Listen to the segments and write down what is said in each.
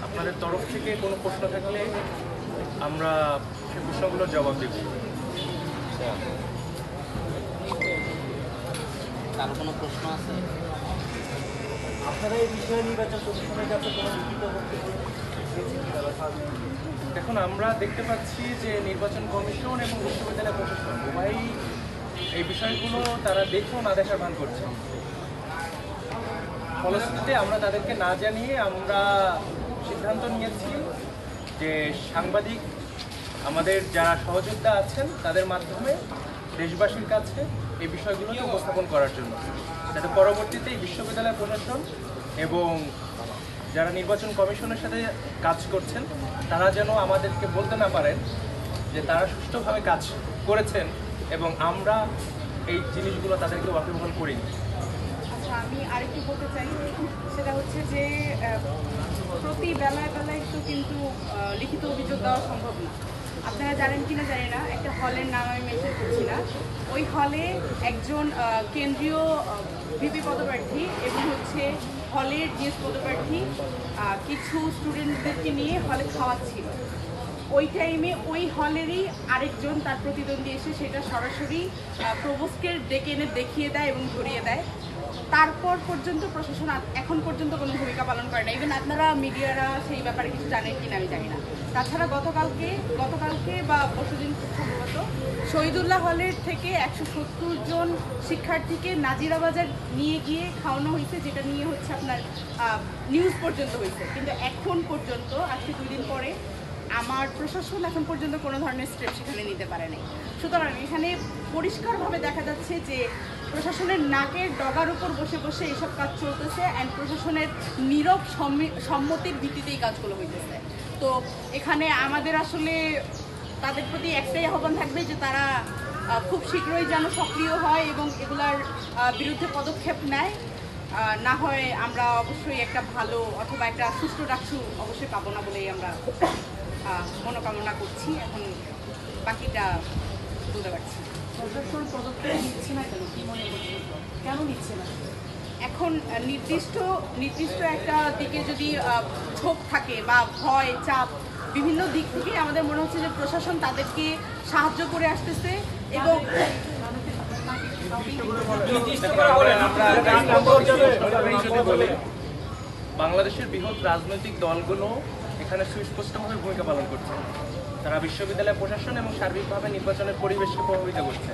আপনাদের তরফ থেকে কোনো প্রশ্ন থাকলে আমরা সেই প্রশ্নগুলোর জবাব দেব। কারো কোনো প্রশ্ন আছে? আপনারা এই বিষয়ে নির্বাচন কমিশনের কাছে কোনো লিখিত বক্তব্য এখন আমরা দেখতে পাচ্ছি যে নির্বাচন কমিশন এবং বিশ্ববিদ্যালয় প্রশাসন উভয়ই এই বিষয়গুলো তারা দেখেও না দেখার ভান করছে। ফলশ্রুতিতে আমরা তাদেরকে না জানিয়ে আমরা সিদ্ধান্ত নিয়েছি যে সাংবাদিক আমাদের যারা সহযোদ্ধা আছেন তাদের মাধ্যমে দেশবাসীর কাছে এই বিষয়গুলোকে উপস্থাপন করার জন্য, যাতে পরবর্তীতে এই বিশ্ববিদ্যালয় প্রশাসন এবং যারা নির্বাচন কমিশনের সাথে কাজ করছেন তারা যেন আমাদেরকে বলতে না পারেন যে তারা সুষ্ঠুভাবে কাজ করেছেন এবং আমরা এই জিনিসগুলো তাদেরকে ওয়াকিবহাল করিনি। আচ্ছা, আমি আরেকটু বলতে চাই, সেটা হচ্ছে যে প্রতি বেলায় বেলায় তো কিন্তু লিখিত অভিযোগ দেওয়া সম্ভব না। আপনারা জানেন কিনা জানি না, একটা হলের নাম আমি মেনশন করছি না, ওই হলে একজন কেন্দ্রীয় ভিপি পদপ্রার্থী এবং হচ্ছে হলের জিএস পদপ্রার্থী কিছু স্টুডেন্টদেরকে নিয়ে হলে খাওয়াচ্ছিল। ওই টাইমে ওই হলেরই আরেকজন তার প্রতিদ্বন্দ্বী এসে সেটা সরাসরি প্রভোস্টকে ডেকে এনে দেখিয়ে দেয় এবং ধরিয়ে দেয়। তারপর পর্যন্ত প্রশাসন এখন পর্যন্ত কোনো ভূমিকা পালন করে না। ইভেন আপনারা মিডিয়ারা সেই ব্যাপারে কিছু জানেন কিনা আমি জানি না। তাছাড়া গতকালকে বা পরশুদিন সম্ভবত শহীদুল্লাহ হলের থেকে 170 জন শিক্ষার্থীকে নাজিরাবাজার নিয়ে গিয়ে খাওয়ানো হয়েছে, যেটা নিয়ে হচ্ছে আপনার নিউজ পর্যন্ত হয়েছে। কিন্তু এখন পর্যন্ত আজকে 2 দিন পরে আমার প্রশাসন এখন পর্যন্ত কোনো ধরনের স্টেপ সেখানে নিতে পারে নাই। সুতরাং এখানে পরিষ্কারভাবে দেখা যাচ্ছে যে প্রশাসনের নাকের ডগার উপর বসে বসে এইসব কাজ চলতেছে অ্যান্ড প্রশাসনের নীরব সম্মতির ভিত্তিতেই কাজগুলো হইতেছে। তো এখানে আমাদের আসলে তাদের প্রতি একটাই আহ্বান থাকবে যে তারা খুব শীঘ্রই যেন সক্রিয় হয় এবং এগুলার বিরুদ্ধে পদক্ষেপ নেয়। না হয় আমরা অবশ্যই একটা ভালো অথবা একটা সুষ্ঠু ডাকসু অবশ্যই পাবো না বলেই আমরা মনোকামনা করছি। এখন বাকিটা বলতে পারছি। প্রশাসন পদক্ষেপ নিচ্ছে না কেন, কি মনে করছেন, কেন নিচ্ছে না? এখন নির্দিষ্ট একটা দিকে যদি ঝোঁক থাকে বা ভয় চাপ বিভিন্ন দিক থেকে আমাদের মনে হচ্ছে যে প্রশাসন তাদেরকে সাহায্য করে আসতেছে এবং বাংলাদেশের বৃহৎ রাজনৈতিক দলগুলো এখানে সুস্পষ্টভাবে ভূমিকা পালন করছে। তারা বিশ্ববিদ্যালয় প্রশাসন এবং সার্বিকভাবে নির্বাচনের পরিবেশকে প্রভাবিত করছে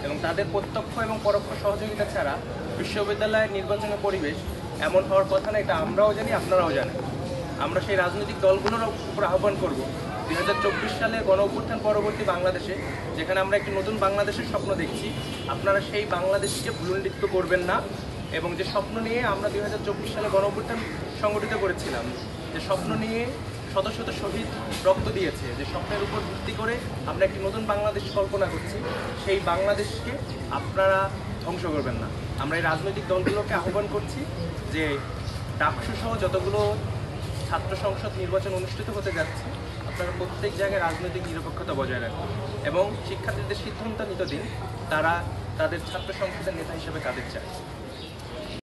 এবং তাদের প্রত্যক্ষ এবং পরোক্ষ সহযোগিতা ছাড়া বিশ্ববিদ্যালয়ের নির্বাচনের পরিবেশ এমন হওয়ার কথা না, এটা আমরাও জানি, আপনারাও জানেন। আমরা সেই রাজনৈতিক দলগুলোর উপর আহ্বান করব 2024 সালের গণ-অভ্যুত্থান পরবর্তী বাংলাদেশে, যেখানে আমরা একটি নতুন বাংলাদেশের স্বপ্ন দেখছি, আপনারা সেই বাংলাদেশকে ভুলুণ্ঠিত করবেন না। এবং যে স্বপ্ন নিয়ে আমরা 2024 সালে গণ-অভ্যুত্থান সংগঠিত করেছিলাম, যে স্বপ্ন নিয়ে শত শত শহীদ রক্ত দিয়েছে, যে স্বপ্নের উপর ভিত্তি করে আমরা একটি নতুন বাংলাদেশ কল্পনা করছি, সেই বাংলাদেশকে আপনারা ধ্বংস করবেন না। আমরা এই রাজনৈতিক দলগুলোকে আহ্বান করছি যে ডাকসু সহ যতগুলো ছাত্র সংসদ নির্বাচন অনুষ্ঠিত হতে যাচ্ছে, আপনারা প্রত্যেক জায়গায় রাজনৈতিক নিরপেক্ষতা বজায় রাখুন এবং শিক্ষার্থীদের সিদ্ধান্ত নিতে দিন তারা তাদের ছাত্র সংসদের নেতা হিসেবে কাদের চায়।